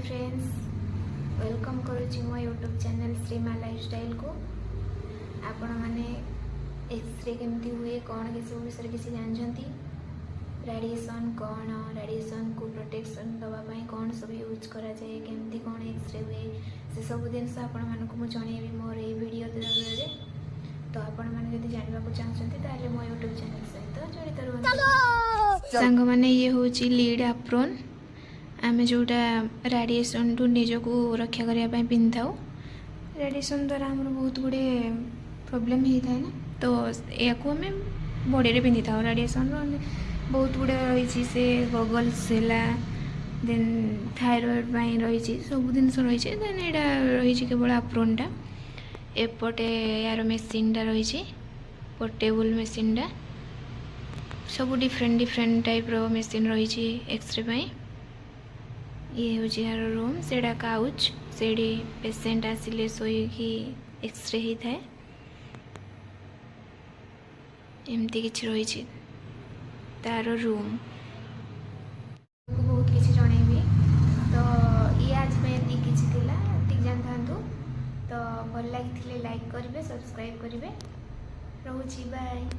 Friends, welcome करुच्ची मो YouTube channel श्रीमा lifestyle को। आपण मैंने एक्सरे केमती हुए कौन के सब विषय किसी जानते, रेडिएशन कौन, रेडिएशन को प्रोटेक्शन दवाई कौन सब यूज करा जाए, केमती कौन एक्सरे हुए से सब जिनस आपण मानक मु जनइबी मोर ये वीडियो द्वारा। तो आपण मैंने जब जानवा चाहते मो यूट्यूब चैनल सहित जड़ित रुहतु। सांग मैंने ये हूँ लीड एप्रोन, आम जोटा रेडिएशन टू निजक रक्षा करने पिंधि था। रेडिएशन द्वारा आम बहुत गुड़े प्रोब्लेम होता है ना, तो या आम बॉडी पिंधि था। रेडिएशन बहुत गुड़े रही से गगल्स है, देन थायरॉइड रही सब जिन रही। देन यहाँ रही केवल एप्रोनटा, एपटे यार मेसीनटा रही पोर्टेबल मेसीनटा, सब डिफरेंट डिफरेंट टाइप रो मेसीन रही एक्सरे। ये हूँ यार रूम, से काउच से पेसेंट आसिले शोकी एक्सरे होता है। एमती किसी रही तार रूम बहुत किसी जनइबी। तो ये आज में किसी जानता तो भल लगी लाइक करेंगे, सब्सक्राइब करेंगे। रोची बाय।